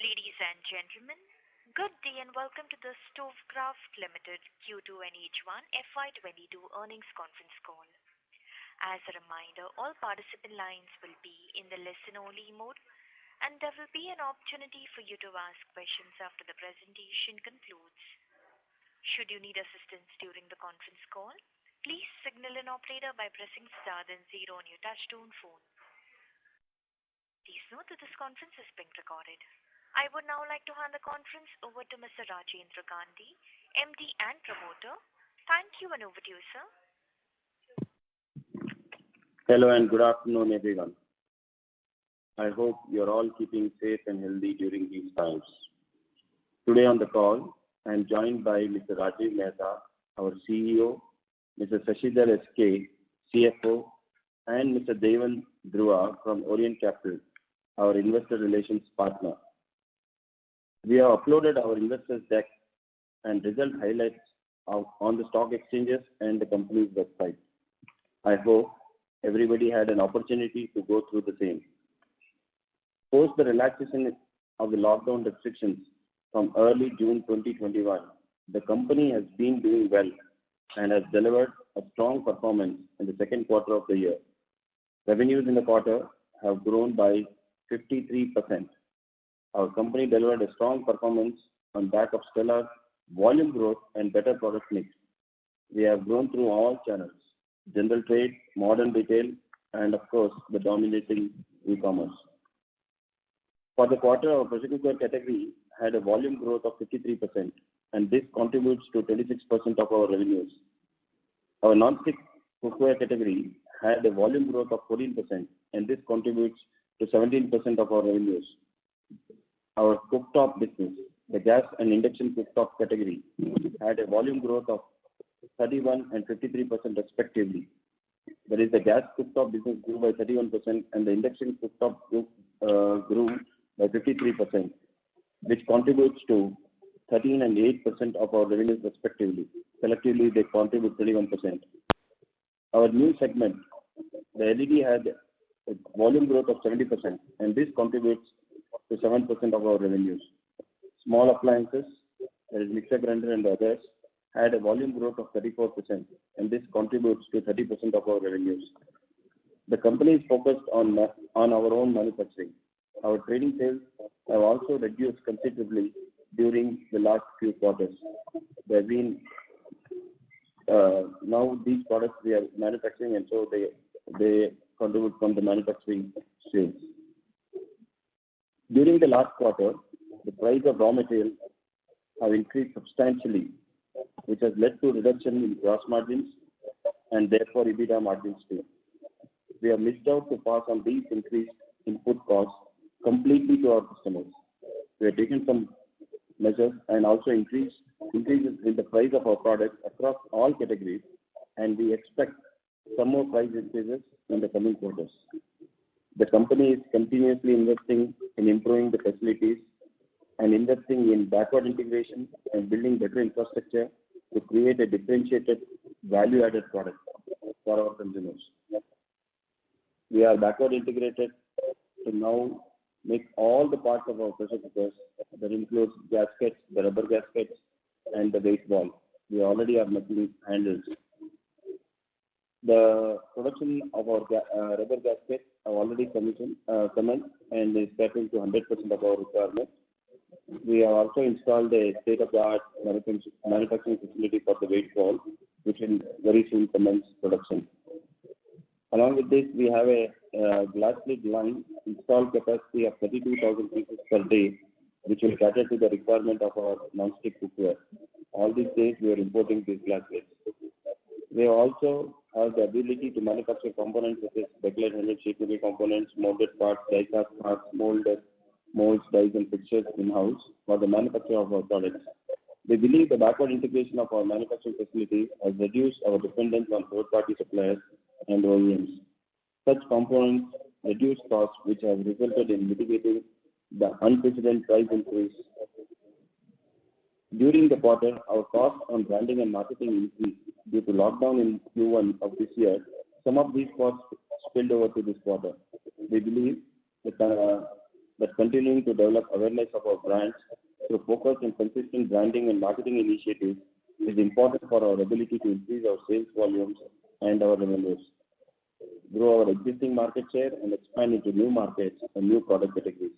Ladies and gentlemen, good day and welcome to the Stovecraft Limited Q2 and H1 FY22 earnings conference call. As a reminder, all participant lines will be in the listen-only mode, and there will be an opportunity for you to ask questions after the presentation concludes. Should you need assistance during the conference call, please signal an operator by pressing star then zero on your touchtone phone. Please note that this conference is being recorded. I would now like to hand the conference over to Mr. Rajendra Gandhi, MD and promoter. Thank you, and over to you, sir. Hello and good afternoon, everyone. I hope you're all keeping safe and healthy during these times. Today on the call, I am joined by Mr. Rajiv Mehta, our CEO, Mr. Shashidhar SK, CFO, and Mr. Devan Dhruva from Orient Capital, our investor relations partner. We have uploaded our investors deck and result highlights on the stock exchanges and the company's website. I hope everybody had an opportunity to go through the same. Post the relaxation of the lockdown restrictions from early June 2021, the company has been doing well and has delivered a strong performance in the second quarter of the year. Revenues in the quarter have grown by 53%. Our company delivered a strong performance on back of stellar volume growth and better product mix. We have grown through all channels: general trade, modern retail, and of course the dominating e-commerce. For the quarter, our pressure cooker category had a volume growth of 53%, and this contributes to 26% of our revenues. Our non-stick cookware category had a volume growth of 14%, and this contributes to 17% of our revenues. Our cooktop business, the gas and induction cooktop category, had a volume growth of 31 and 53% respectively. That is, the gas cooktop business grew by 31% and the induction cooktop grew by 53%, which contributes to 13 and 8% of our revenues respectively. Collectively, they contribute 31%. Our new segment, the LED, had a volume growth of 70%, and this contributes to 7% of our revenues. Small appliances, that is mixer grinder and others, had a volume growth of 34%, and this contributes to 30% of our revenues. The company is focused on our own manufacturing. Our trading sales have also reduced considerably during the last few quarters. There have been now these products we are manufacturing, and so they contribute from the manufacturing sales. During the last quarter, the price of raw materials have increased substantially, which has led to reduction in gross margins and therefore EBITDA margins too. We have missed out to pass on these increased input costs completely to our customers. We have taken some measures and also increases in the price of our products across all categories, and we expect some more price increases in the coming quarters. The company is continuously investing in improving the facilities and investing in backward integration and building better infrastructure to create a differentiated value-added product for our consumers. We are backward integrated to now make all the parts of our pressure cookers. That includes gaskets, the rubber gaskets, and the weight ball. We already are making handles. The production of our rubber gaskets have already commenced and is catering to 100% of our requirements. We have also installed a state-of-the-art manufacturing facility for the weight ball, which will very soon commence production. Along with this, we have a glass lid line installed capacity of 32,000 pieces per day, which will cater to the requirement of our non-stick cookware. All these days, we are importing these glass lids. We also have the ability to manufacture components such as bakelite handled sheet metal components, molded parts, die-cast parts, molds, dies, and fixtures in-house for the manufacture of our products. We believe the backward integration of our manufacturing facility has reduced our dependence on third-party suppliers and OEMs. Such components reduce costs, which have resulted in mitigating the unprecedented price increase. During the quarter, our costs on branding and marketing increased due to lockdown in Q1 of this year. Some of these costs spilled over to this quarter. We believe that but continuing to develop awareness of our brands through focused and consistent branding and marketing initiatives is important for our ability to increase our sales volumes and our revenues, grow our existing market share, and expand into new markets and new product categories.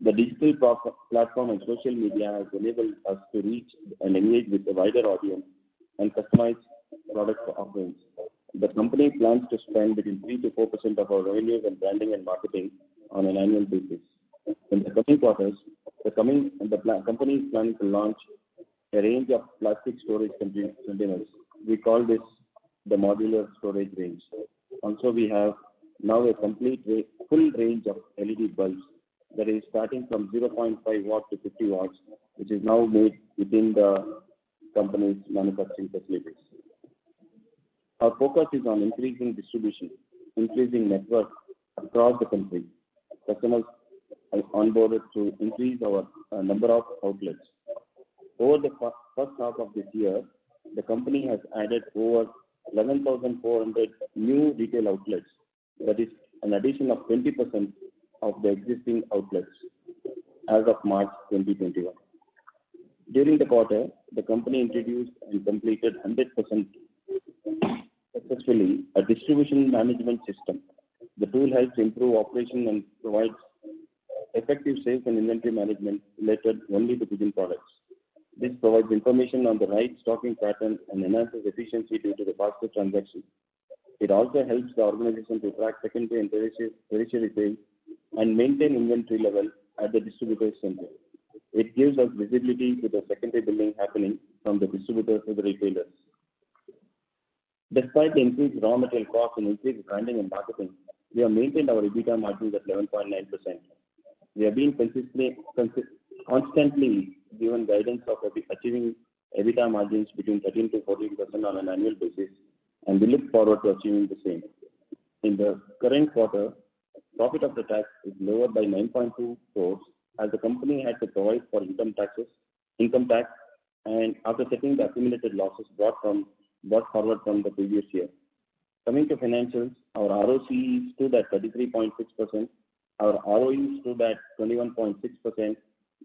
The digital platform and social media has enabled us to reach and engage with a wider audience and customize product offerings. The company plans to spend between 3 to 4% of our revenues on branding and marketing on an annual basis. In the coming quarters, the company is planning to launch a range of plastic storage containers. We call this the modular storage range. Also, we have now a full range of LED bulbs that is starting from 0.5 watt to 50 watts, which is now made within the company's manufacturing facilities. Our focus is on increasing distribution, increasing network across the country. Customers are onboarded to increase our number of outlets. Over the first half of this year, the company has added over 11,400 new retail outlets. That is an addition of 20% of the existing outlets as of March 2021. During the quarter, the company introduced and completed 100% successfully a distribution management system. The tool helps improve operation and provides effective sales and inventory management related only to within products. This provides information on the right stocking pattern and enhances efficiency due to the faster transaction. It also helps the organization to track secondary and tertiary sales and maintain inventory level at the distributor center. It gives us visibility to the secondary billing happening from the distributors to the retailers. Despite the increased raw material costs and increased branding and marketing, we have maintained our EBITDA margins at 11.9%. We have been constantly given guidance of achieving EBITDA margins between 13 to 14% on an annual basis, and we look forward to achieving the same. In the current quarter, profit after tax is lower by 9.2 crores as the company had to provide for income tax, and after setting the accumulated losses brought forward from the previous year. Coming to financials, our ROCE stood at 33.6%, our ROE stood at 21.6%,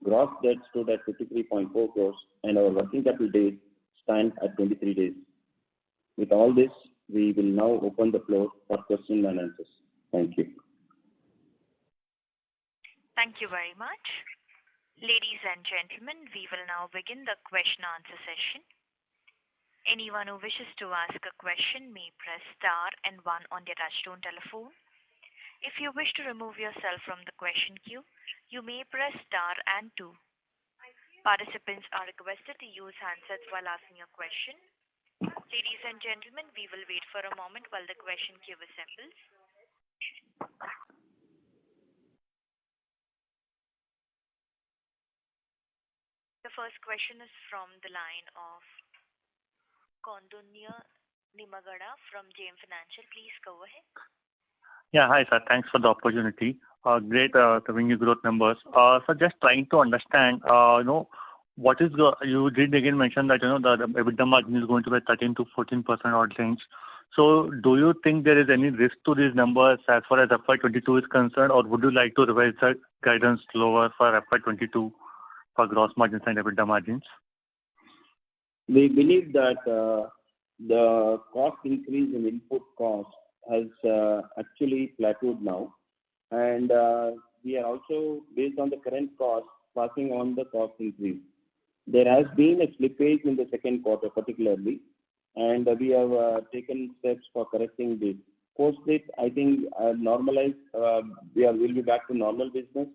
gross debt stood at 53.4 crores, and our working capital days stand at 23 days. With all this, we will now open the floor for questions and answers. Thank you. Thank you very much. Ladies and gentlemen, we will now begin the question answer session. Anyone who wishes to ask a question may press star and 1 on their touchtone telephone. If you wish to remove yourself from the question queue, you may press star and 2. Participants are requested to use handsets while asking a question. Ladies and gentlemen, we will wait for a moment while the question queue assembles. The first question is from the line of Kondunya Nimagada from JM Financial. Please go ahead. Yeah, hi sir. Thanks for the opportunity. Great revenue growth numbers. So just trying to understand, what is you did again mention that the EBITDA margin is going to be 13 to 14% odd range. So do you think there is any risk to these numbers as far as FY22 is concerned, or would you like to revise the guidance lower for FY22 for gross margins and EBITDA margins? We believe that the cost increase in input cost has actually plateaued now, and we are also, based on the current cost, passing on the cost increase. There has been a slippage in the second quarter particularly, and we have taken steps for correcting this. Post it, I think normalized, we'll be back to normal business,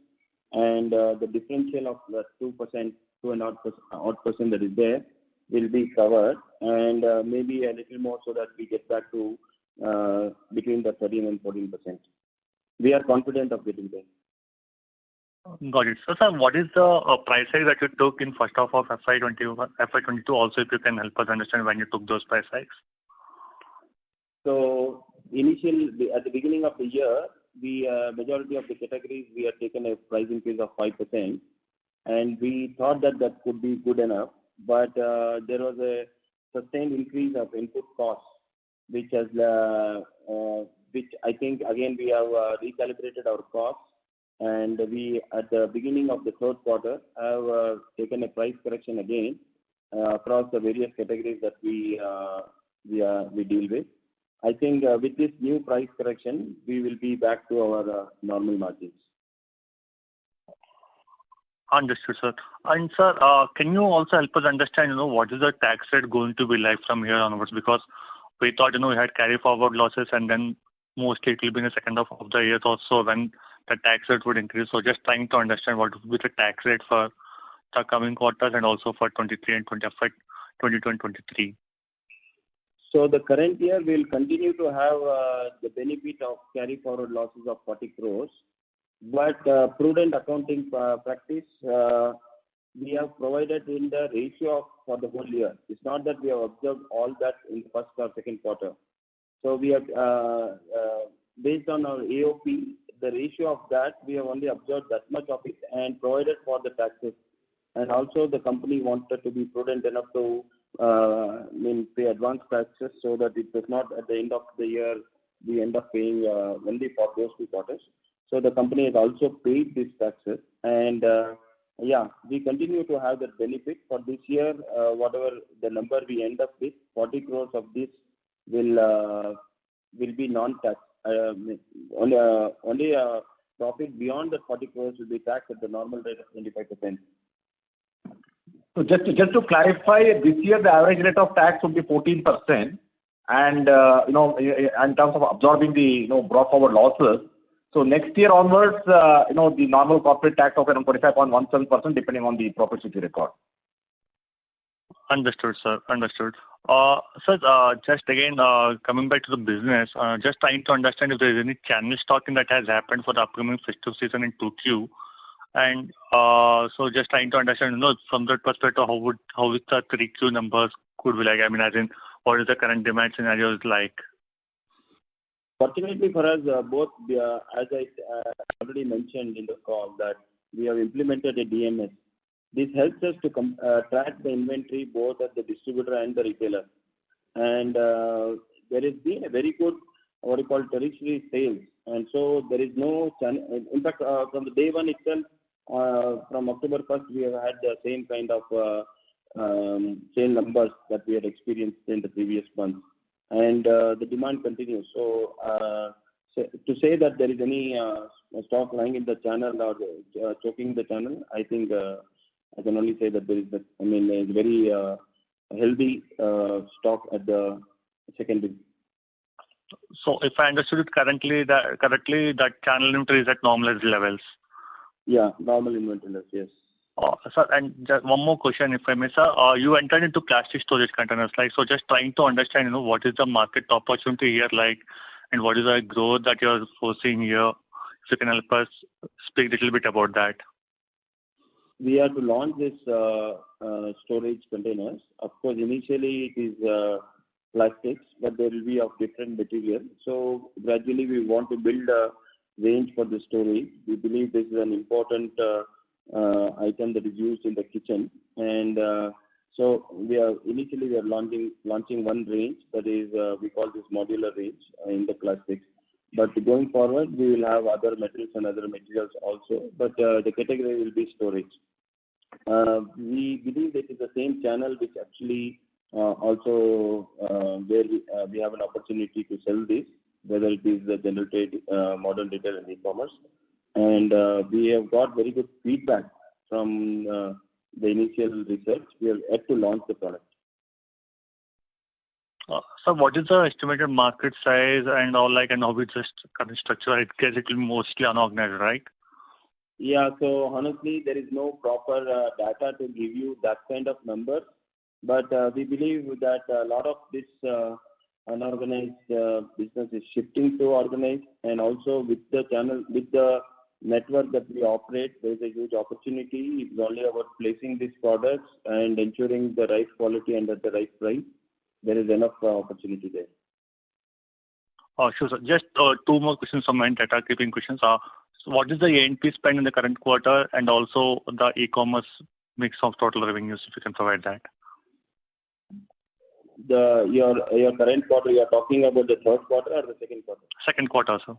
and the differential of the 2%, 2.5% that is there will be covered, and maybe a little more so that we get back to between the 13 and 14%. We are confident of getting there. Got it. So, sir, what is the price hike that you took in first half of FY22? Also, if you can help us understand when you took those price hikes. So, initially, at the beginning of the year, the majority of the categories we had taken a price increase of 5%, and we thought that that could be good enough. But there was a sustained increase of input costs, which I think again we have recalibrated our costs, and we at the beginning of the third quarter have taken a price correction again across the various categories that we deal with. I think with this new price correction, we will be back to our normal margins. Understood, sir. And sir, can you also help us understand, what is the tax rate going to be like from here onwards? Because we thought, we had carry forward losses, and then mostly it will be in the second half of the year also when the tax rate would increase. So just trying to understand what will be the tax rate for the coming quarters and also for 23 and 25, 22 and 23. So the current year will continue to have the benefit of carry forward losses of 40 crores. But prudent accounting practice, we have provided in the ratio for the whole year. It's not that we have observed all that in the first or second quarter. So we have, based on our AOP, the ratio of that, we have only observed that much of it and provided for the taxes. And also the company wanted to be prudent enough to pay advance taxes so that it does not at the end of the year we end up paying only for those 2 quarters. So the company has also paid these taxes, and we continue to have that benefit for this year. Whatever the number we end up with, 40 crores of this will be non-tax. Only profit beyond the 40 crores will be taxed at the normal rate of 25%. So just to clarify, this year the average rate of tax would be 14%, and in terms of absorbing the brought forward losses. So next year onwards, the normal corporate tax of around 45.17%, depending on the profits which you record. Understood, sir. Understood. Sir, just again coming back to the business, just trying to understand if there is any channel stocking that has happened for the upcoming festive season in 2Q. And so just trying to understand, from that perspective, how is the 3Q numbers could be like? I mean, as in, what is the current demand scenarios like? Fortunately for us, both, as I already mentioned in the call, that we have implemented a DMS. This helps us to track the inventory both at the distributor and the retailer. And there has been a very good, tertiary sales. And so there is no channel. In fact, from the day one itself, from October 1st, we have had the same kind of sale numbers that we had experienced in the previous month. And the demand continues. So to say that there is any stock lying in the channel or choking the channel, I think I can only say that there is a very healthy stock at the secondary. So if I understood it correctly, that channel inventory is at normalized levels. Yeah, normal inventory levels, yes. Sir, and just one more question, if I may, sir. You entered into plastic storage containers, like, so just trying to understand, what is the market opportunity here like, and what is the growth that you are foreseeing here? If you can help us speak a little bit about that. We are to launch this storage containers. Of course, initially it is plastics, but there will be of different material. So gradually we want to build a range for the storage. We believe this is an important item that is used in the kitchen, and so we are launching one range, that is we call this modular range in the plastics. But going forward, we will have other metals and other materials also, but the category will be storage. We believe this is the same channel which actually also where we have an opportunity to sell this, whether it is the general trade, modern retail and e-commerce. And we have got very good feedback from the initial research. We have yet to launch the product. So what is the estimated market size and all, like, and how we just kind of structure it? Because it will be mostly unorganized, right? Yeah, so honestly, there is no proper data to give you that kind of number. But we believe that a lot of this unorganized business is shifting to organized, and also with the channel, with the network that we operate, there is a huge opportunity. It's only about placing these products and ensuring the right quality and at the right price. There is enough opportunity there. Sure, sir. Just 2 more questions from my data keeping questions. So what is the A&P spend in the current quarter, and also the e-commerce mix of total revenues, if you can provide that? Your current quarter, you are talking about the third quarter or the second quarter? Second quarter, sir.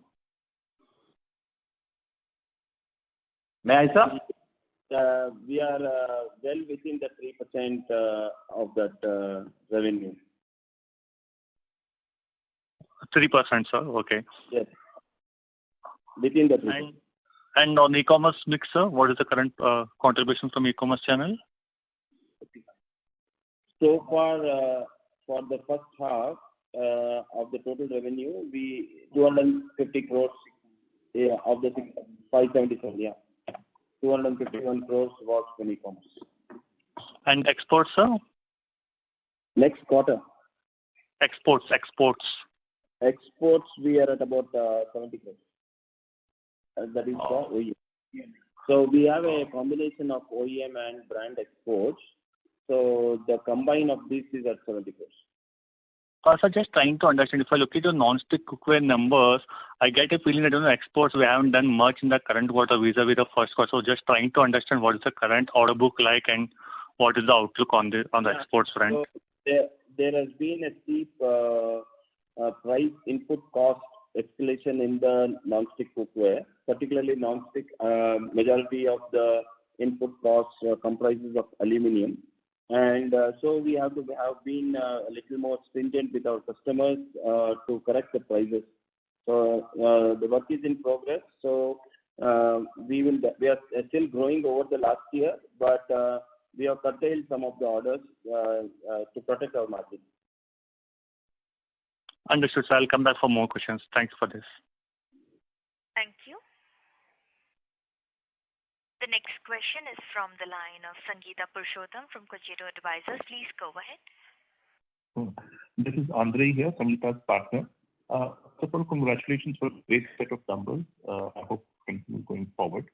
May I, sir? We are well within the 3% of that revenue. 3%, sir. Okay. Yes. Within the 3%. And on e-commerce mix, sir, what is the current contribution from e-commerce channel? So far, for the first half of the total revenue, we 250 crores of the 577. Yeah, 251 crores was from e-commerce. And exports, sir? Next quarter. Exports. Exports, we are at about 70 crores. That is the OEM. So we have a combination of OEM and brand exports. So the combine of this is at 70 crores. So just trying to understand, if I look at your non-stick cookware numbers, I get a feeling that exports we haven't done much in the current quarter vis-a-vis the first quarter. So just trying to understand what is the current order book like and what is the outlook on the exports front. So there has been a steep price input cost escalation in the non-stick cookware, particularly non-stick. Majority of the input costs comprises of aluminium, and so we have been a little more stringent with our customers to correct the prices. So the work is in progress. So we are still growing over the last year, but we have curtailed some of the orders to protect our margin. Understood, sir. I'll come back for more questions. Thanks for this. Thank you. The next question is from the line of Sangeeta Purushottam from Cogito Advisors. Please go ahead. This is Andre here, Sangeeta's partner. First of all, congratulations for a great set of numbers. I hope to continue going forward.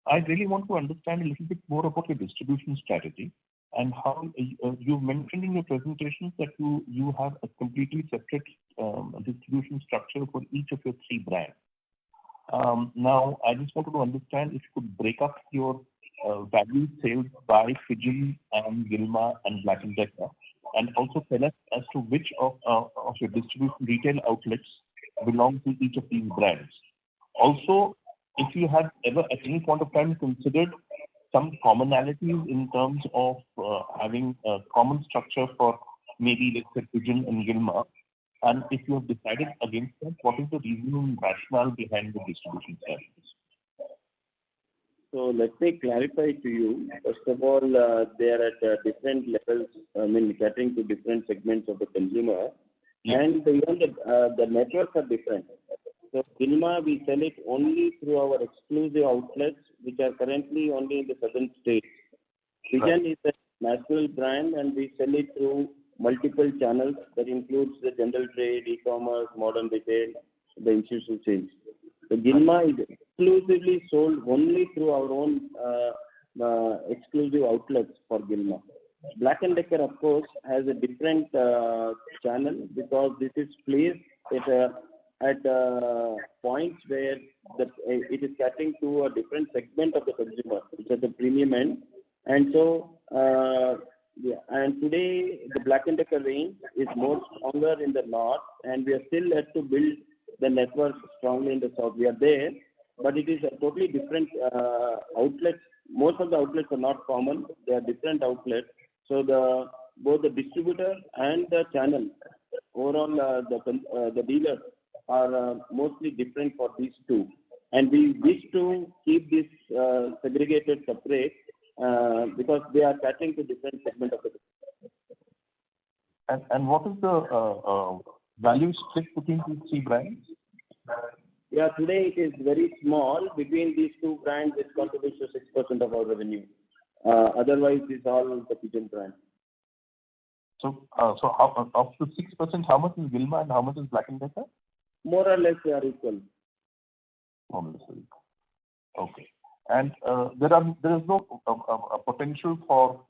I really want to understand a little bit more about your distribution strategy and how you mentioned in your presentation that you have a completely separate distribution structure for each of your three brands. Now, I just wanted to understand if you could break up your value sales by Pigeon and Gilma and Black & Decker, and also tell us as to which of your distribution retail outlets belong to each of these brands. Also, if you have ever at any point of time considered some commonalities in terms of having a common structure for maybe, let's say, Pigeon and Gilma, and if you have decided against that, what is the reason and rationale behind the distribution strategies? So let me clarify to you. First of all, they are at different levels, catering to different segments of the consumer. Yes. And even the networks are different. So Gilma, we sell it only through our exclusive outlets, which are currently only in the southern states. Pigeon is a national brand, and we sell it through multiple channels that includes the general trade, e-commerce, modern retail, the institutional chains. So Gilma is exclusively sold only through our own exclusive outlets for Gilma. Black & Decker, of course, has a different channel because this is placed at points where it is catering to a different segment of the consumer, which is the premium end. And so, and today the Black & Decker range is more stronger in the north, and we are still yet to build the network strongly in the south. We are there, but it is a totally different outlets. Most of the outlets are not common; they are different outlets. So both the distributor and the channel, overall the dealers are mostly different for these two, and we wish to keep this segregated, separate, because they are catering to different segment of the business. And what is the value split between these three brands? Yeah, today it is very small. Between these two brands, it contributes to 6% of our revenue. Otherwise, it's all the Pigeon brand. So how, of the 6%, how much is Gilma and how much is Black & Decker? More or less, they are equal. More or less equal. Okay. And there is no potential for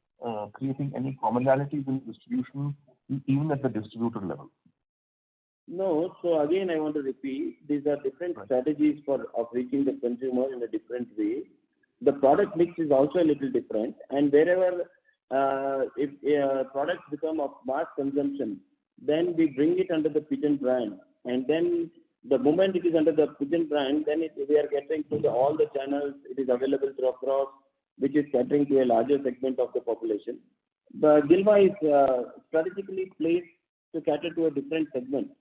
creating any commonalities in distribution, even at the distributor level. No. So again, I want to repeat: these are different strategies of reaching the consumer in a different way. The product mix is also a little different, and wherever if products become of mass consumption, then we bring it under the Pigeon brand, and then the moment it is under the Pigeon brand, then we are catering to all the channels. It is available through across, which is catering to a larger segment of the population. The Gilma is strategically placed to cater to a different segment,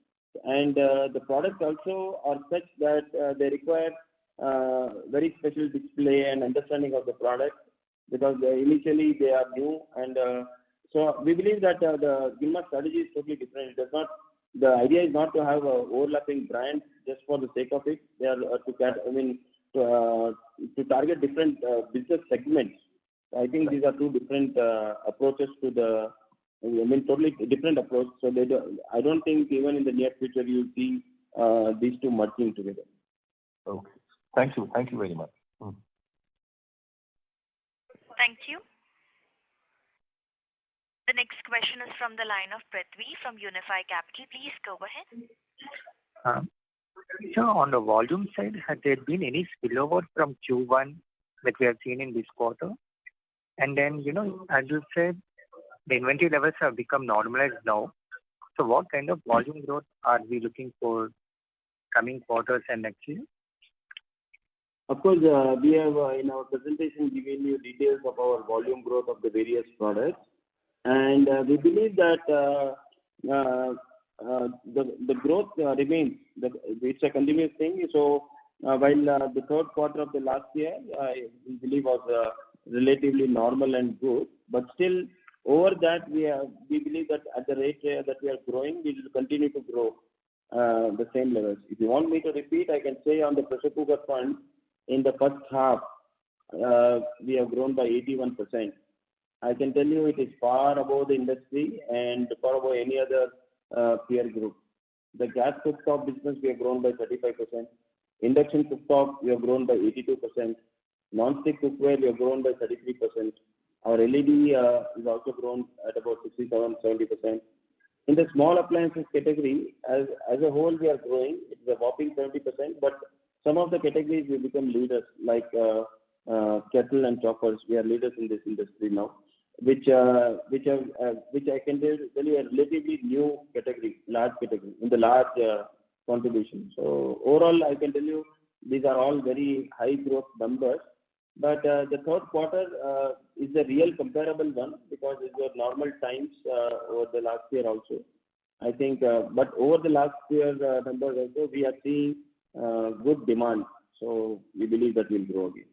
and the products also are such that they require very special display and understanding of the product, because initially they are new, and so we believe that the Gilma strategy is totally different. It does not. The idea is not to have overlapping brands just for the sake of it. They are to target different business segments. I think these are two different approaches to the. Totally different approach. So I don't think even in the near future you will see these two merging together. Okay. Thank you. Thank you very much. Thank you. The next question is from the line of Prithvi from Unifi Capital. Please go ahead. So on the volume side, has there been any spillover from Q1 that we have seen in this quarter? And then, as you said, the inventory levels have become normalized now. So what kind of volume growth are we looking for coming quarters and next year? Of course, we have in our presentation given you details of our volume growth of the various products. And we believe that the growth remains. It's a continuous thing. So while the third quarter of the last year, we believe was relatively normal and good, but still over that we believe that at the rate that we are growing, we will continue to grow the same levels. If you want me to repeat, I can say on the pressure cooker front, in the first half, we have grown by 81%. I can tell you it is far above the industry and far above any other peer group. The gas cooktop business, we have grown by 35%. Induction cooktop, we have grown by 82%. Non-stick cookware, we have grown by 33%. Our LED is also grown at about 67-70%. In the small appliances category, as a whole, we are growing. It's a whopping 70%, but some of the categories we become leaders, like kettle and choppers. We are leaders in this industry now, which I can tell you a relatively new category, large category, in the large contribution. So overall, I can tell you these are all very high growth numbers. But the third quarter is the real comparable one, because it was normal times over the last year also. I think, but over the last year numbers also, we are seeing good demand. So we believe that we'll grow again.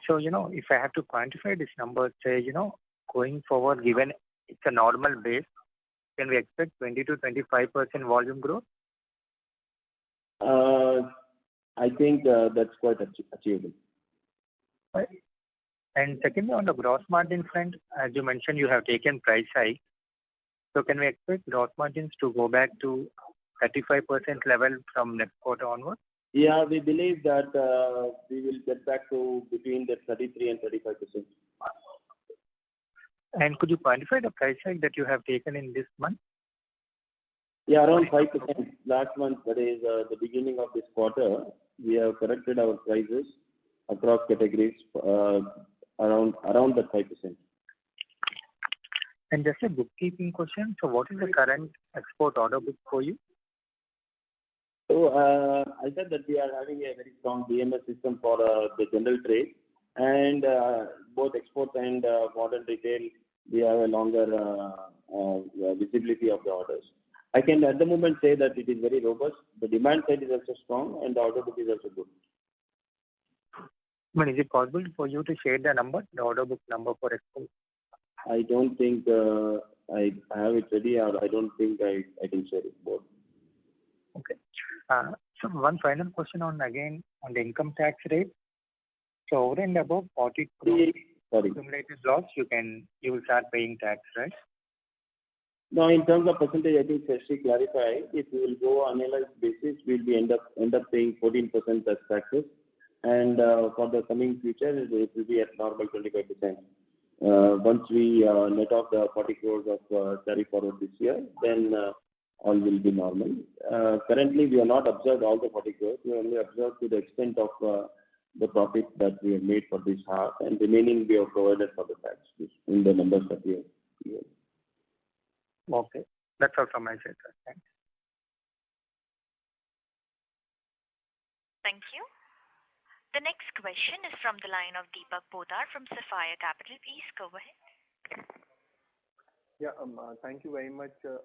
So, if I have to quantify this number, say, going forward, given it's a normal base, can we expect 20 to 25% volume growth? I think that's quite achievable. Right. And secondly, on the gross margin front, as you mentioned, you have taken price hike. So can we expect gross margins to go back to 35% level from next quarter onward? Yeah, we believe that we will get back to between the 33 and 35%. And could you quantify the price hike that you have taken in this month? Yeah, around 5%. Last month, that is the beginning of this quarter, we have corrected our prices across categories around that 5%. And just a bookkeeping question. So what is the current export order book for you? So I said that we are having a very strong DMS system for the general trade, and both exports and modern retail, we have a longer visibility of the orders. I can at the moment say that it is very robust. The demand side is also strong, and the order book is also good. But is it possible for you to share the number, the order book number for export? I don't think I have it ready, or I don't think I can share it both. Okay. So one final question on the income tax rate. So over and above 40 crore accumulated loss, you will start paying tax, right? No, in terms of percentage, I think Shashi clarified. If we will go on annualized basis, we'll be end up paying 14% as taxes, and for the coming future, it will be at normal 25%. Once we net off the 40 crores of carry forward this year, then all will be normal. Currently, we have not observed all the 40 crores. We only observed to the extent of the profit that we have made for this half, and remaining we have provided for the tax in the numbers that we have given. Okay. That's all from my side, sir. Thanks. Thank you. The next question is from the line of Deepak Poddar from Sapphire Capital. Please go ahead. Yeah, thank you very much, sir,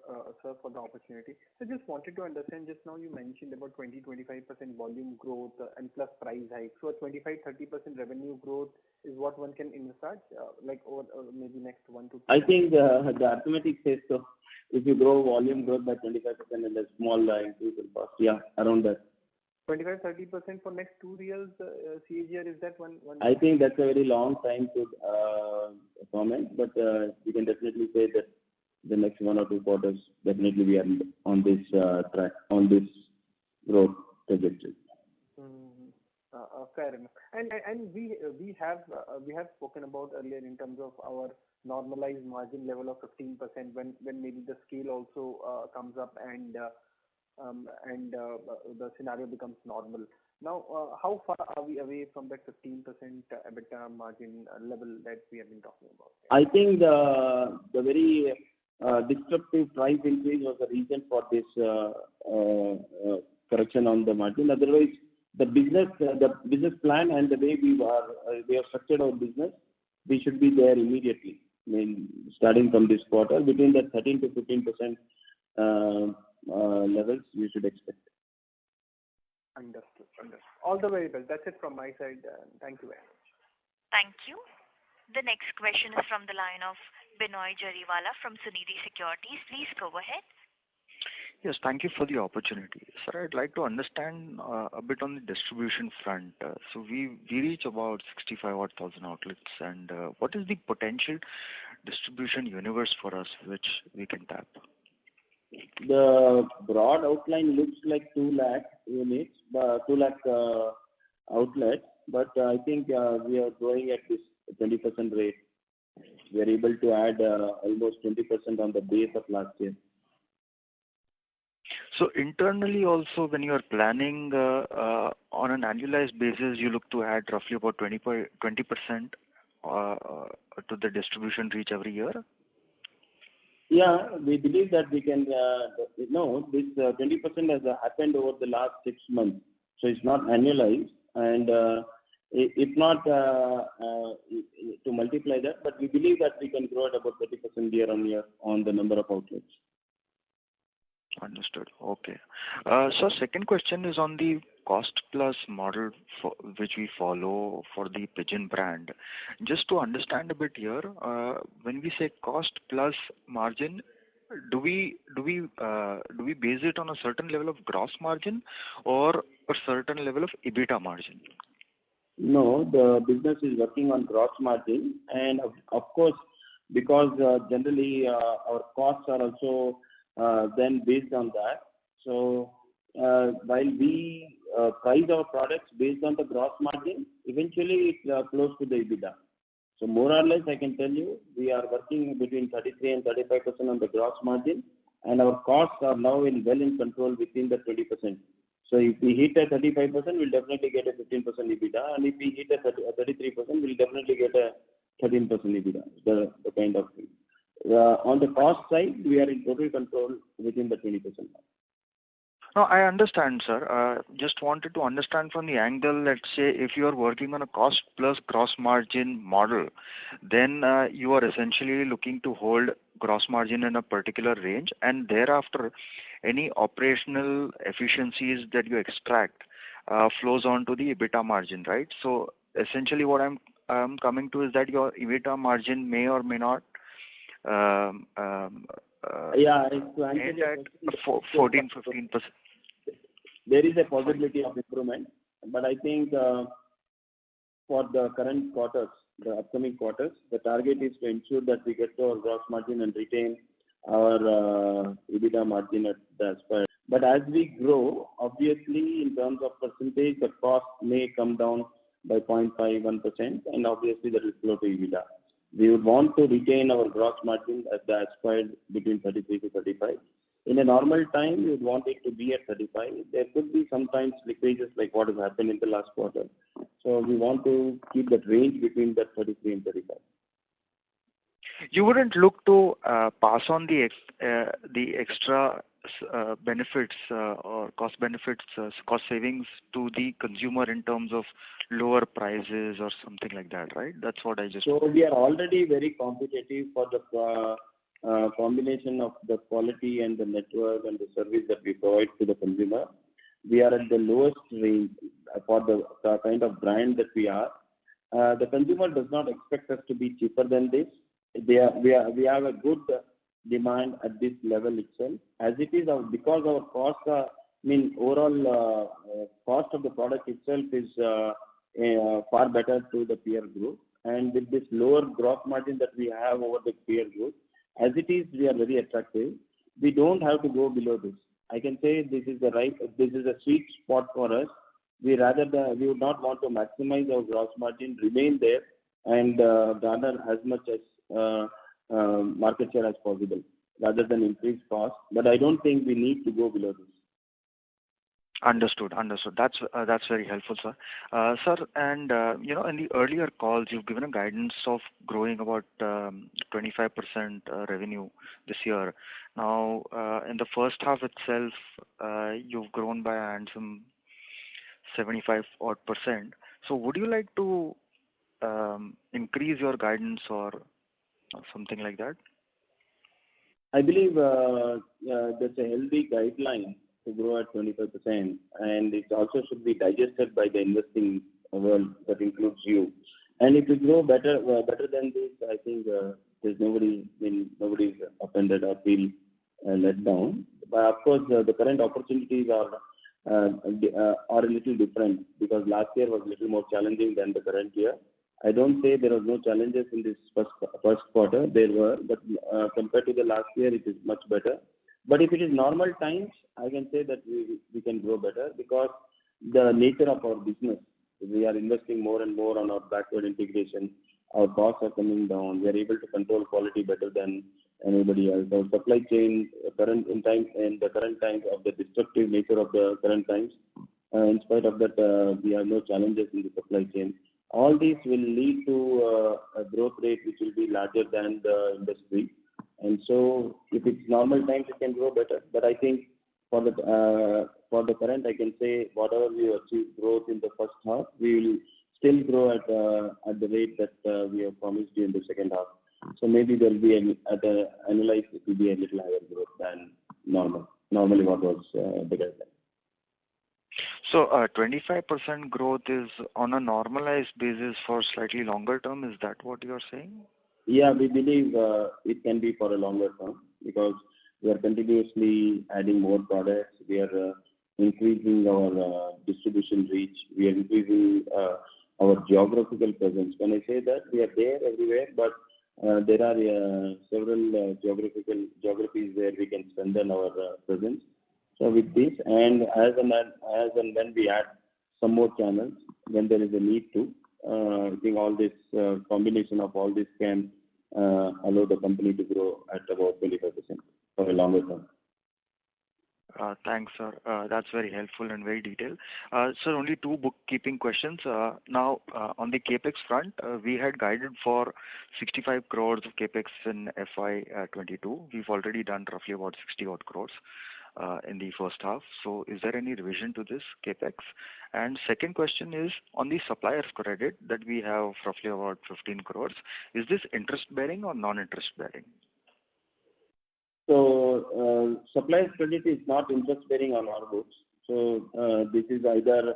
for the opportunity. So just wanted to understand, just now you mentioned about 20-25% volume growth and plus price hike. So 25-30% revenue growth is what one can envisage, like over maybe next 1 to 2 I think the arithmetic says so. If you grow volume growth by 25% and a small increase in cost, yeah, around that. 25-30% for next 2 years, CAGR, is that one? I think that's a very long time to comment, but we can definitely say that the next 1 or 2 quarters, definitely we are on this track, on this growth trajectory. Fair enough. And we have spoken about earlier in terms of our normalized margin level of 15% when maybe the scale also comes up and the scenario becomes normal. Now, how far are we away from that 15% EBITDA margin level that we have been talking about? I think the very disruptive price increase was the reason for this correction on the margin. Otherwise, the business plan and the way we have structured our business, we should be there immediately. I mean, starting from this quarter, between the 13 to 15% levels you should expect. Understood. All the very best. That's it from my side. Thank you very much. Thank you. The next question is from the line of Binoy Jariwala from Sunidhi Securities. Please go ahead. Yes, thank you for the opportunity. Sir, I'd like to understand a bit on the distribution front. So we reach about 65,000 outlets, and what is the potential distribution universe for us which we can tap? The broad outline looks like 2 lakh units, 2 lakh outlets, but I think we are growing at this 20% rate. We are able to add almost 20% on the base of last year. So internally also, when you are planning on an annualized basis, you look to add roughly about 20% to the distribution reach every year? Yeah, we believe that we can, this 20% has happened over the last 6 months. So it's not annualized. And if not to multiply that, but we believe that we can grow at about 30% year on year on the number of outlets. Understood. Okay. So second question is on the cost plus model which we follow for the Pigeon brand. Just to understand a bit here, when we say cost plus margin, do we base it on a certain level of gross margin or a certain level of EBITDA margin? No, the business is working on gross margin, and of course, because generally our costs are also then based on that. So while we price our products based on the gross margin, eventually it's close to the EBITDA. So more or less, I can tell you, we are working between 33 and 35% on the gross margin, and our costs are now well in control within the 20%. So if we hit a 35%, we'll definitely get a 15% EBITDA, and if we hit a 33%, we'll definitely get a 13% EBITDA. The kind of thing. On the cost side, we are in total control within the 20%. No, I understand, sir. Just wanted to understand from the angle, let's say, if you are working on a cost plus gross margin model, then you are essentially looking to hold gross margin in a particular range, and thereafter, any operational efficiencies that you extract flows on to the EBITDA margin, right? So essentially what I'm coming to is that your EBITDA margin may or may not to answer at 14-15%. There is a possibility of improvement, but I think for the current quarters, the upcoming quarters, the target is to ensure that we get to our gross margin and retain our EBITDA margin at the aspired. But as we grow, obviously in terms of percentage, the cost may come down by 0.51%, and obviously that will flow to EBITDA. We would want to retain our gross margin at the aspired between 33 to 35. In a normal time, we would want it to be at 35. There could be sometimes slippages like what has happened in the last quarter. So we want to keep that range between that 33 and 35. You wouldn't look to pass on the extra benefits or cost benefits, cost savings to the consumer in terms of lower prices or something like that, right? That's what I just. So we are already very competitive for the combination of the quality and the network and the service that we provide to the consumer. We are at the lowest range for the kind of brand that we are. The consumer does not expect us to be cheaper than this. We have a good demand at this level itself. As it is, because our cost, overall cost of the product itself is far better to the peer group. And with this lower gross margin that we have over the peer group, as it is, we are very attractive. We don't have to go below this. I can say this is a sweet spot for us. We would not want to maximize our gross margin, remain there, and garner as much as market share as possible, rather than increase cost. But I don't think we need to go below this. Understood. That's very helpful, sir. Sir, and in the earlier calls, you've given a guidance of growing about 25% revenue this year. Now, in the first half itself, you've grown by a handsome 75% odd. So, would you like to increase your guidance or something like that? I believe that's a healthy guideline to grow at 25%, and it also should be digested by the investing world, that includes you. And if you grow better than this, I think there's nobody's offended or feel let down. But of course, the current opportunities are a little different, because last year was a little more challenging than the current year. I don't say there are no challenges in this first quarter. There were, but compared to the last year, it is much better. But if it is normal times, I can say that we can grow better, because the nature of our business, we are investing more and more on our backward integration. Our costs are coming down. We are able to control quality better than anybody else. Our supply chain, in the current times of the destructive nature of the current times, in spite of that, we have no challenges in the supply chain. All these will lead to a growth rate which will be larger than the industry. And so, if it's normal times, it can grow better. But I think for the current, I can say whatever we achieve growth in the first half, we will still grow at the rate that we have promised you in the second half. So maybe there will be annualized, it will be a little higher growth than normally what was the guideline. So 25% growth is on a normalized basis for slightly longer term. Is that what you are saying? Yeah, we believe it can be for a longer term, because we are continuously adding more products. We are increasing our distribution reach. We are increasing our geographical presence. When I say that, we are there everywhere, but there are several geographies where we can strengthen our presence. So with this, and as and when we add some more channels, when there is a need to, I think all this combination of all this can allow the company to grow at about 25% for a longer term. Thanks, sir. That's very helpful and very detailed. Sir, only two bookkeeping questions. Now, on the capex front, we had guided for 65 crores of capex in FY22. We've already done roughly about 60 odd crores in the first half. So, is there any revision to this capex? And second question is on the supplier's credit that we have roughly about 15 crores. Is this interest bearing or non-interest bearing? So, supplier's credit is not interest bearing on our books. So, this is either,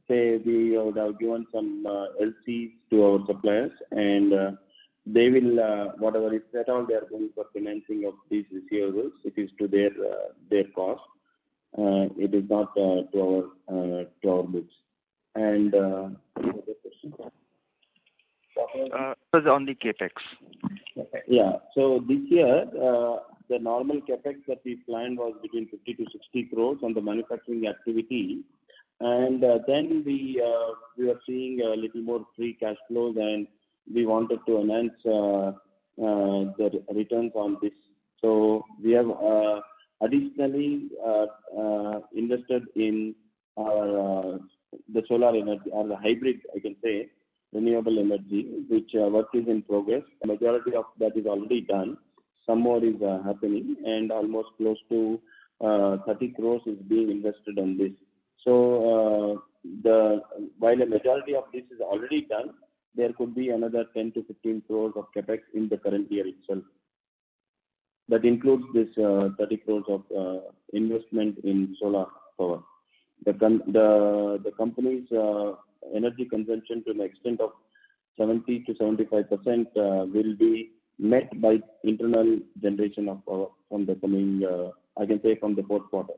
say, we would have given some LCs to our suppliers, and they will, whatever is at all they are going for financing of these receivables, it is to their cost. It is not to our books. And another question? On the capex. Yeah. So this year, the normal capex that we planned was between 50 to 60 crores on the manufacturing activity, and then we were seeing a little more free cash flows, and we wanted to enhance the returns on this. So we have additionally invested in the solar energy, or the hybrid, I can say, renewable energy, which work is in progress. The majority of that is already done. Some more is happening, and almost close to 30 crores is being invested on this. So while a majority of this is already done, there could be another 10 to 15 crores of capex in the current year itself. That includes this 30 crores of investment in solar power. The company's energy consumption to an extent of 70 to 75% will be met by internal generation of power from the coming, I can say, from the fourth quarter.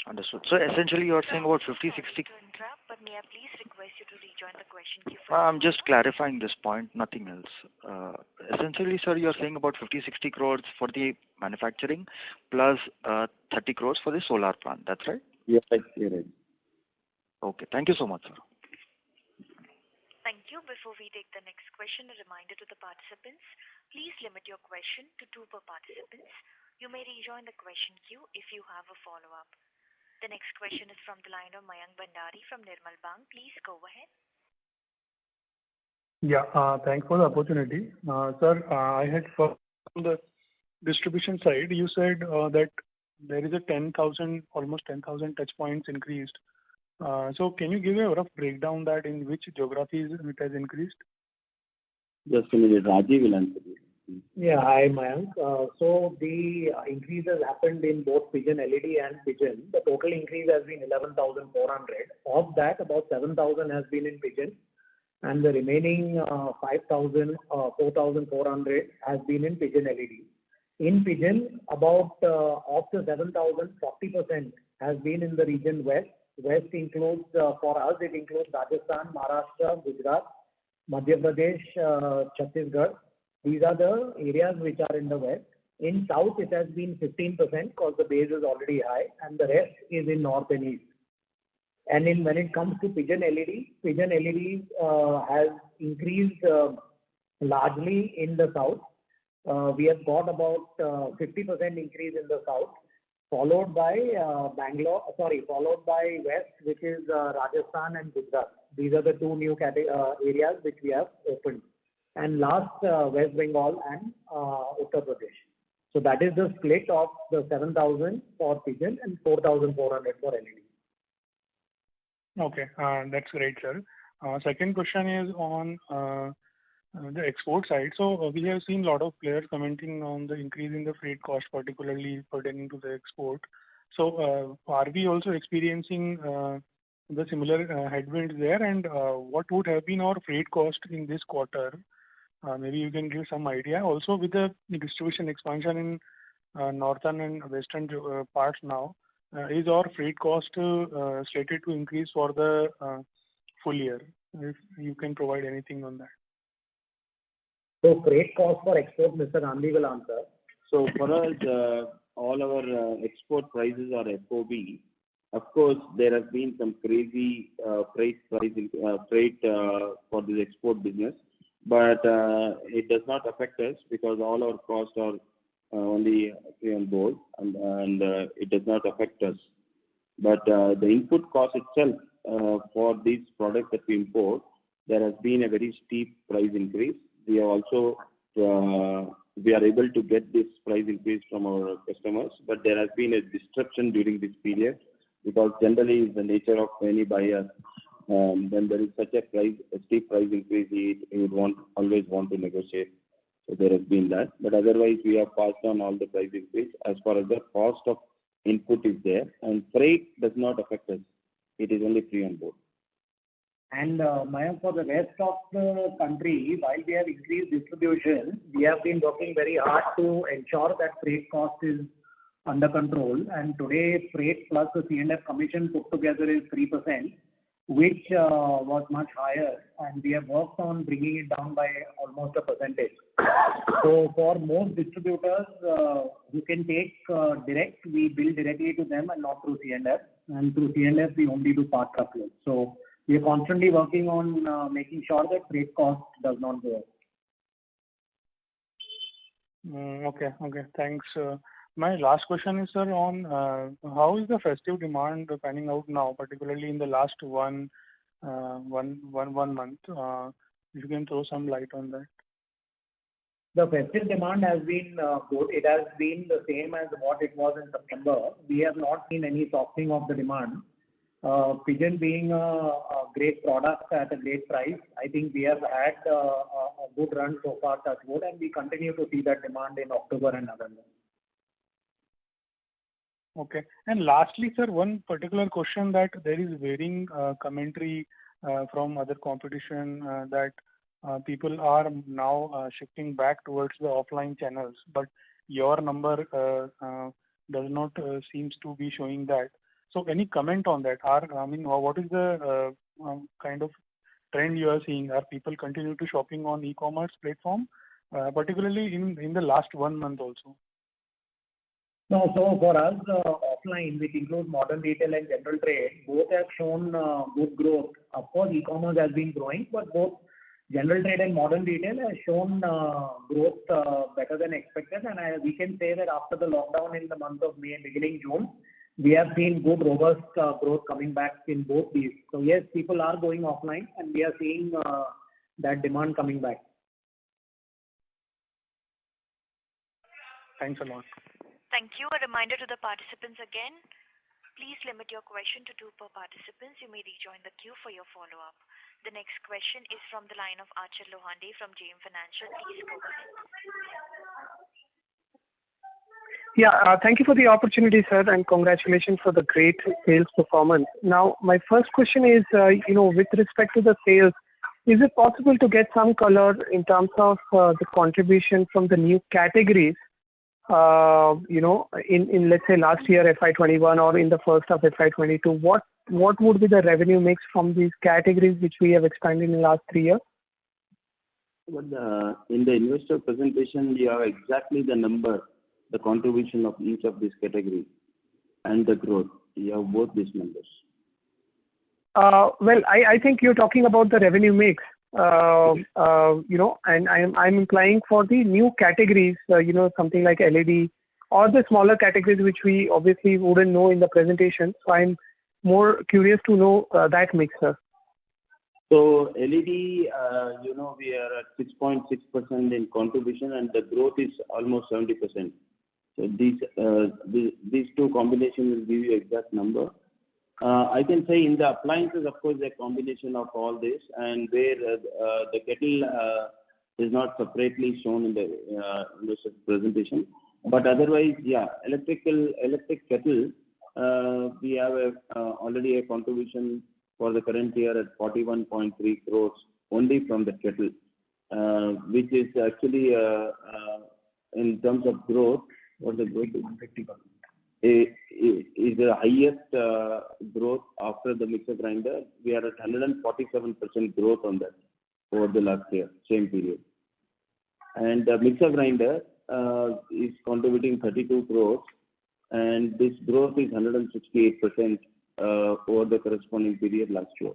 Understood. So essentially, you are saying about 50, 60. To interrupt, but may I please request you to rejoin the question queue? I'm just clarifying this point, nothing else. Essentially, sir, you are saying about 50, 60 crores for the manufacturing plus 30 crores for the solar plant. That's right? Yes, you're right. Okay. Thank you so much, sir. Thank you. Before we take the next question, a reminder to the participants, please limit your question to 2 per participants. You may rejoin the question queue if you have a follow-up. The next question is from the line of Mayank Bhandari from Nirmal Bang. Please go ahead. Yeah, thanks for the opportunity. Sir, I had from the distribution side, you said that there is a almost 10,000 touch points increased. So can you give a rough breakdown that in which geographies it has increased? Just a minute, Rajiv will answer this. Yeah, hi Mayank. So the increase has happened in both Pigeon LED and Pigeon. The total increase has been 11,400. Of that, about 7,000 has been in Pigeon, and the remaining 4,400 has been in Pigeon LED. In Pigeon, about of the 7,000, 40% has been in the region West. West includes, for us, it includes Rajasthan, Maharashtra, Gujarat, Madhya Pradesh, Chhattisgarh. These are the areas which are in the West. In South, it has been 15% because the base is already high, and the rest is in North and East. And when it comes to Pigeon LED has increased largely in the South. We have got about 50% increase in the South, followed by West, which is Rajasthan and Gujarat. These are the two new areas which we have opened. And last, West Bengal and Uttar Pradesh. So that is the split of the 7,000 for Pigeon and 4,400 for LED. Okay, that's great, sir. Second question is on the export side. So we have seen a lot of players commenting on the increase in the freight cost, particularly pertaining to the export. So are we also experiencing the similar headwinds there? And what would have been our freight cost in this quarter? Maybe you can give some idea. Also, with the distribution expansion in northern and western parts now, is our freight cost slated to increase for the full year? If you can provide anything on that. So freight cost for export, Mr. Gandhi will answer. So for us, all our export prices are FOB. Of course, there has been some crazy freight for this export business, but it does not affect us because all our costs are only free on board, and it does not affect us. But the input cost itself for these products that we import, there has been a very steep price increase. We are also we are able to get this price increase from our customers, but there has been a disruption during this period because generally the nature of any buyer, when there is such a steep price increase, he would always want to negotiate. So there has been that. But otherwise, we have passed on all the price increase as far as the cost of input is there. And freight does not affect us. It is only free on board. And Mayank, for the rest of the country, while we have increased distribution, we have been working very hard to ensure that freight cost is under control. And today, freight plus the C&F commission put together is 3%, which was much higher. And we have worked on bringing it down by almost a percentage. So for most distributors who can take direct, we bill directly to them and not through C&F. And through C&F, we only do part truckload. So we are constantly working on making sure that freight cost does not go up. Okay, thanks. My last question is, sir, on how is the festive demand panning out now, particularly in the last one month? If you can throw some light on that. The festive demand has been good. It has been the same as what it was in September. We have not seen any softening of the demand. Pigeon being a great product at a great price, I think we have had a good run so far, touch wood, and we continue to see that demand in October and November. Okay. And lastly, sir, one particular question that there is varying commentary from other competition that people are now shifting back towards the offline channels, but your number does not seems to be showing that. So any comment on that? What is the kind of trend you are seeing? Are people continue to shopping on e-commerce platform, particularly in the last 1 month also? No, so for us, offline, which includes modern retail and general trade, both have shown good growth. Of course, e-commerce has been growing, but both general trade and modern retail has shown growth better than expected. And we can say that after the lockdown in the month of May, beginning June, we have seen good, robust growth coming back in both these. So yes, people are going offline, and we are seeing that demand coming back. Thanks a lot. Thank you. A reminder to the participants again, please limit your question to 2 per participants. You may rejoin the queue for your follow-up. The next question is from the line of Achal Lohande from JM Financial. Please go ahead. Yeah, thank you for the opportunity, sir, and congratulations for the great sales performance. Now, my first question is, with respect to the sales, is it possible to get some color in terms of the contribution from the new categories, in let's say last year FY21 or in the first of FY22? What would be the revenue mix from these categories which we have expanded in the last 3 years? Well, in the investor presentation, you have exactly the number, the contribution of each of these categories and the growth. You have both these numbers. Well, I think you're talking about the revenue mix, and I'm implying for the new categories, something like LED or the smaller categories which we obviously wouldn't know in the presentation. So I'm more curious to know that mix, sir. So LED, we are at 6.6% in contribution, and the growth is almost 70%. So these two combinations will give you exact number. I can say in the appliances, of course, a combination of all this, and where the kettle is not separately shown in the presentation. But otherwise, yeah, electric kettle, we have already a contribution for the current year at 41.3 crores only from the kettle, which is actually in terms of growth, what the growth is? 150%. Is the highest growth after the mixer grinder. We are at 147% growth on that over the last year, same period. And the mixer grinder is contributing 32 crores, and this growth is 168% over the corresponding period last year.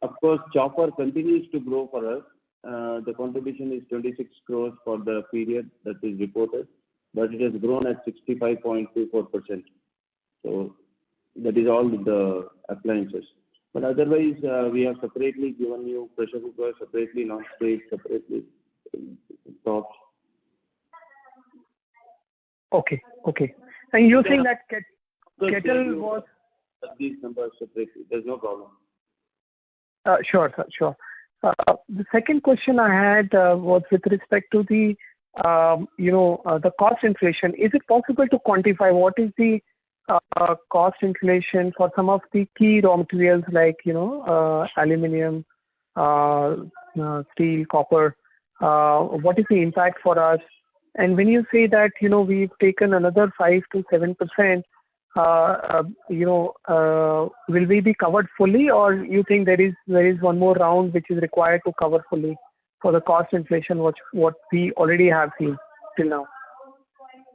Of course, chopper continues to grow for us. The contribution is 26 crores for the period that is reported, but it has grown at 65.24%. So that is all the appliances. But otherwise, we have separately given you pressure cooker, separately non-stick, separately tops. Okay. And you think that kettle was... These numbers separately. There's no problem. Sure, sir, sure. The second question I had was with respect to the cost inflation. Is it possible to quantify what is the cost inflation for some of the key raw materials like, aluminum, steel, copper? What is the impact for us? And when you say that, we've taken another 5 to 7%, will we be covered fully, or you think there is one more round which is required to cover fully for the cost inflation what we already have seen till now?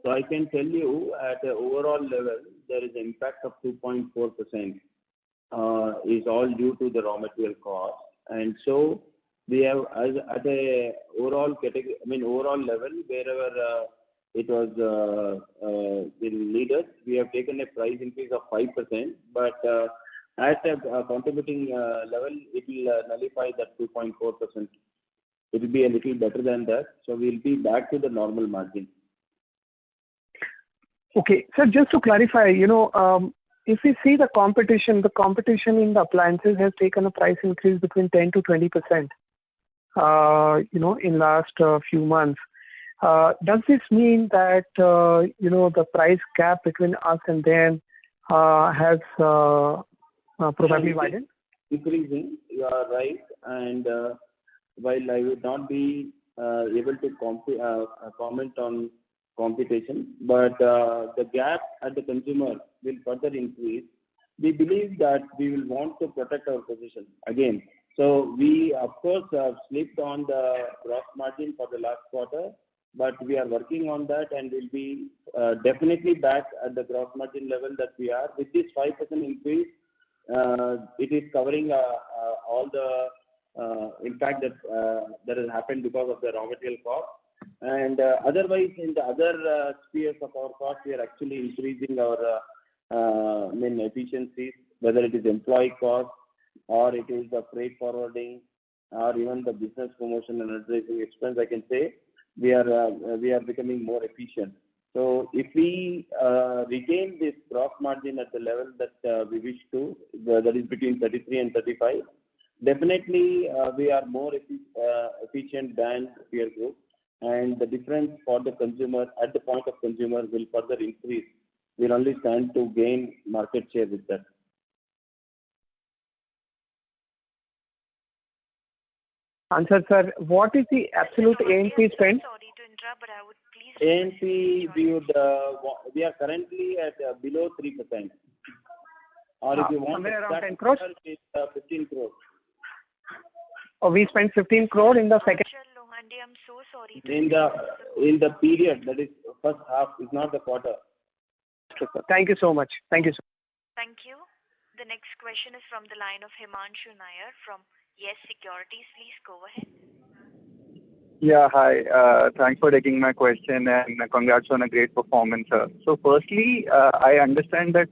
So I can tell you at the overall level, there is an impact of 2.4% is all due to the raw material cost. And so we have, as at a overall category, overall level, wherever it was needed, we have taken a price increase of 5%, but at a contributing level, it will nullify that 2.4%. It will be a little better than that. So we'll be back to the normal margin. Okay. Sir, just to clarify, if we see the competition in the appliances has taken a price increase between 10 to 20%, in last few months. Does this mean that, the price gap between us and them has probably widened? Increasing, you are right. And while I would not be able to comment on competition, but the gap at the consumer will further increase. We believe that we will want to protect our position again. So we, of course, have slipped on the gross margin for the last quarter, but we are working on that and will be definitely back at the gross margin level that we are. With this 5% increase, it is covering all the impact that has happened because of the raw material cost. And otherwise, in the other spheres of our cost, we are actually increasing our efficiencies, whether it is employee cost or it is the freight forwarding or even the business promotion and advertising expense. I can say we are becoming more efficient. So if we retain this gross margin at the level that we wish to, that is between 33 and 35, definitely we are more efficient than peer group, and the difference for the consumer at the point of consumer will further increase. We'll only stand to gain market share with that. Answer, sir. What is the absolute A&P spend? Sorry to interrupt, but I would please. A&P, we are currently at below 3%. Or if you want somewhere around 10 crores, crores? it's 15 crores. Oh, we spent 15 crore in the second. Lohande, I'm so sorry. In the period, that is first half, is not the quarter. Thank you so much. Thank you, sir. Thank you. The next question is from the line of Himanshu Nair from Yes Securities. Please go ahead. Yeah, hi. Thanks for taking my question and congrats on a great performance, sir. So firstly, I understand that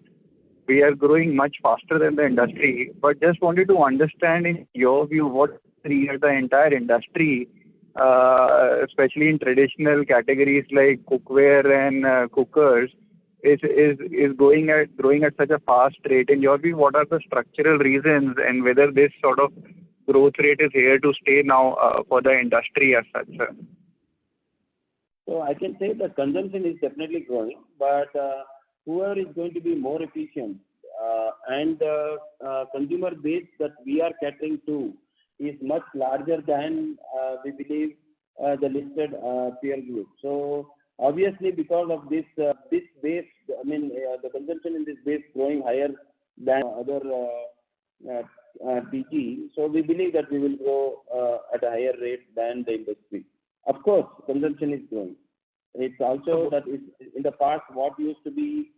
we are growing much faster than the industry, but just wanted to understand in your view what the entire industry, especially in traditional categories like cookware and cookers, is growing at such a fast rate. In your view, what are the structural reasons and whether this sort of growth rate is here to stay now for the industry as such, sir? So I can say the consumption is definitely growing, but whoever is going to be more efficient and the consumer base that we are catering to is much larger than we believe the listed peer group. So obviously, because of this base, the consumption in this base growing higher than other PG. So we believe that we will grow at a higher rate than the industry. Of course, consumption is growing. It's also that in the past, what used to be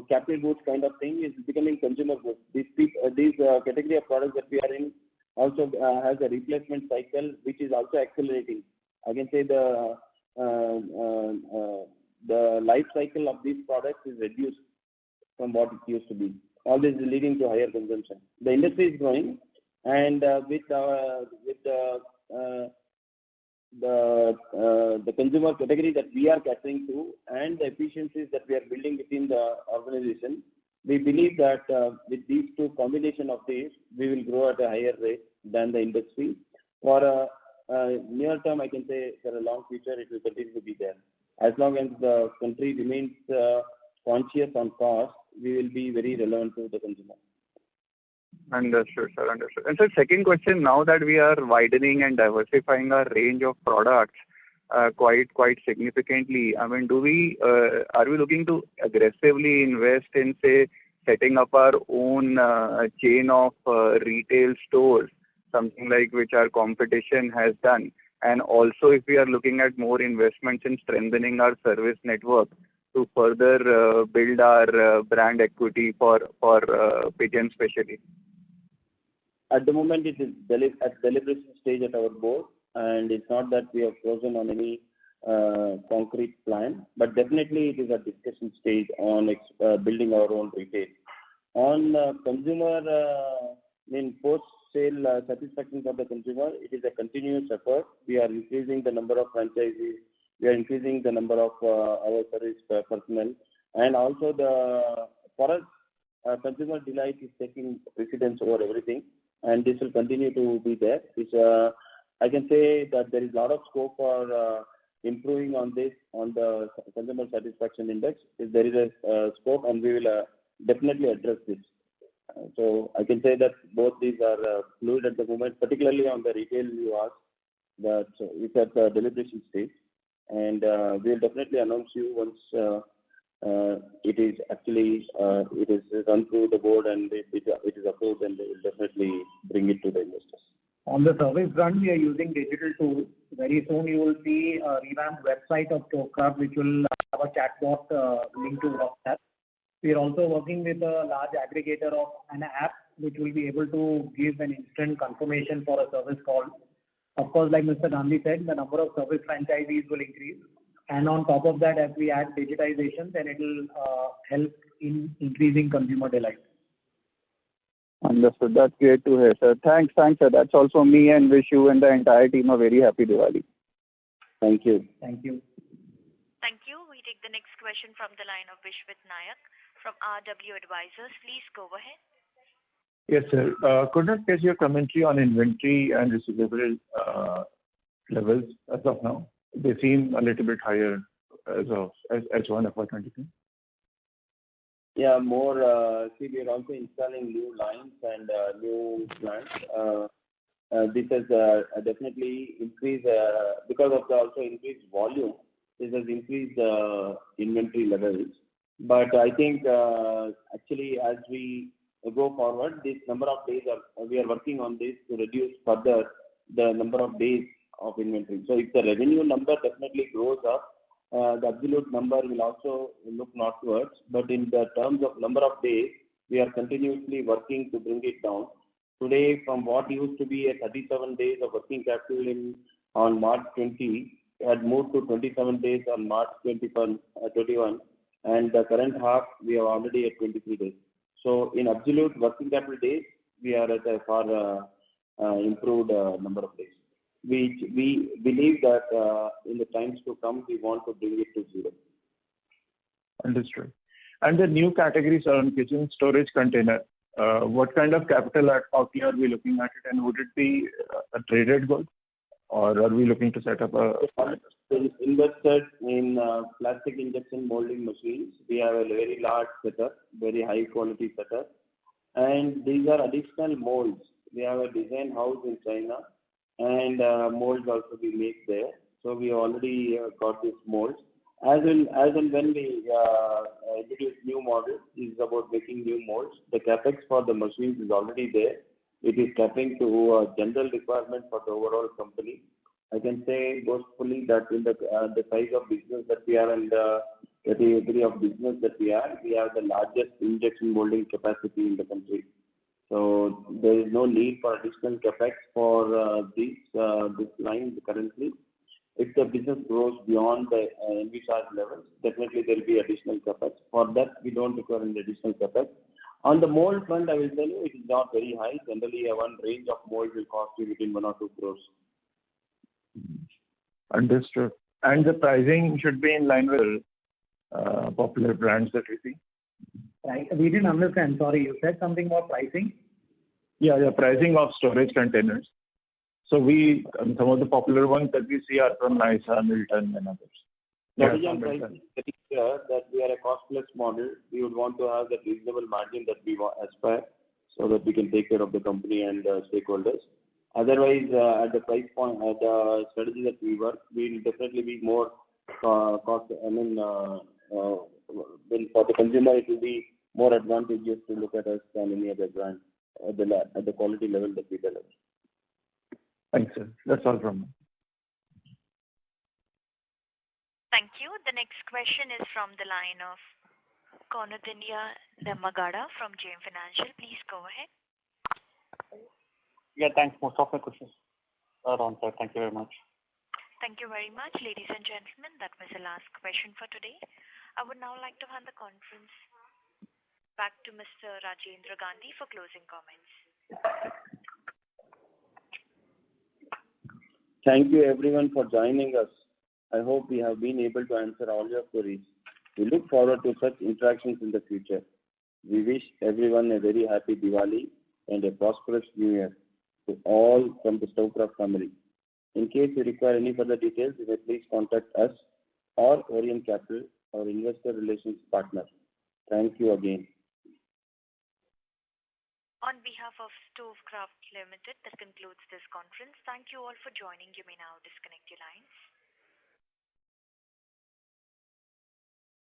capital goods kind of thing is becoming consumer goods. These category of products that we are in also has a replacement cycle, which is also accelerating. I can say the life cycle of these products is reduced from what it used to be. All this is leading to higher consumption. The industry is growing, and with the consumer category that we are catering to and the efficiencies that we are building within the organization, we believe that with these two combination of these, we will grow at a higher rate than the industry. For near term, I can say for a long future, it will continue to be there. As long as the country remains conscious on cost, we will be very relevant to the consumer. Understood, sir. Understood. And sir, second question, now that we are widening and diversifying our range of products quite significantly, I mean, are we looking to aggressively invest in, say, setting up our own chain of retail stores, something like which our competition has done? And also, if we are looking at more investments in strengthening our service network to further build our brand equity for Pigeon especially. At the moment, it is at deliberation stage at our board, and it's not that we have chosen on any concrete plan, but definitely it is at discussion stage on building our own retail. On consumer, post sale satisfaction for the consumer, it is a continuous effort. We are increasing the number of franchisees. We are increasing the number of our service personnel. And also for us, consumer delight is taking precedence over everything. And this will continue to be there. I can say that there is a lot of scope for improving on this, on the consumer satisfaction index. If there is a scope, and we will definitely address this. So I can say that both these are fluid at the moment, particularly on the retail you asked, that it's at the deliberation stage. And we'll definitely announce you once it is actually it is run through the board and it is approved, and they will definitely bring it to the investors. On the service front, we are using digital tools. Very soon you will see a revamped website of Stovecraft, which will have a chatbot linked to WhatsApp. We are also working with a large aggregator of an app which will be able to give an instant confirmation for a service call. Of course, like Mr. Gandhi said, the number of service franchisees will increase. And on top of that, as we add digitization, then it will help in increasing consumer delight. Understood. That's great to hear, sir. Thanks, sir. That's all from me, and wish you and the entire team a very happy Diwali. Thank you. Thank you. Thank you. We take the next question from the line of Vishwit Nayak from RW Advisors. Please go ahead. Yes, sir. Could I get your commentary on inventory and receivable levels as of now? They seem a little bit higher as H1 FY22. Yeah, more. See, we are also installing new lines and new plants. This has definitely increased because of the also increased volume. This has increased inventory levels. But I think actually as we go forward, this number of days we are working on this to reduce further the number of days of inventory. So if the revenue number definitely grows up, the absolute number will also look northwards. But in the terms of number of days, we are continuously working to bring it down. Today, from what used to be a 37 days of working capital on March 20, had moved to 27 days on March 21, and the current half we are already at 23 days. So in absolute working capital days, we are at a far improved number of days. We believe that in the times to come, we want to bring it to zero. Understood. And the new categories around kitchen storage container, what kind of capital outlay are we looking at it, and would it be a traded good, or are we looking to set up a... Invested in plastic injection molding machines. We have a very large setup, very high quality setup, and these are additional molds. We have a design house in China, and molds also we make there. So we already got these molds. As and when we introduce new models, is about making new molds. The capex for the machines is already there. It is tapping to a general requirement for the overall company. I can say boastfully that in the size of business that we are and the category of business that we have the largest injection molding capacity in the country. So there is no need for additional capex for this line currently. If the business grows beyond the envisaged levels, definitely there will be additional capex. For that, we don't require any additional capex. On the mold front, I will tell you, it is not very high. Generally, one range of mold will cost you between 1 or 2 crores. Understood. And the pricing should be in line with popular brands that we see? Right. We didn't understand. Sorry, you said something about pricing? Yeah, pricing of storage containers. So some of the popular ones that we see are from Nysa, Milton, and others. Pricing is clear that we are a cost-plus model. We would want to have that reasonable margin that we aspire, so that we can take care of the company and stakeholders. Otherwise, at the price point, at the strategy that we work, we will definitely be more cost. For the consumer, it will be more advantageous to look at us than any other brand at the quality level that we deliver. Thanks, sir. That's all from me. Thank you. The next question is from the line of Konadinya Nemagada from JM Financial. Please go ahead. Yeah, thanks. Most of my questions are answered. Thank you very much. Thank you very much, ladies and gentlemen. That was the last question for today. I would now like to hand the conference back to Mr. Rajendra Gandhi for closing comments. Thank you everyone for joining us. I hope we have been able to answer all your queries. We look forward to such interactions in the future. We wish everyone a very happy Diwali and a prosperous New Year to all from the Stovecraft family. In case you require any further details, you may please contact us or Orient Capital, our investor relations partner. Thank you again. On behalf of Stovecraft Limited, that concludes this conference. Thank you all for joining. You may now disconnect your lines.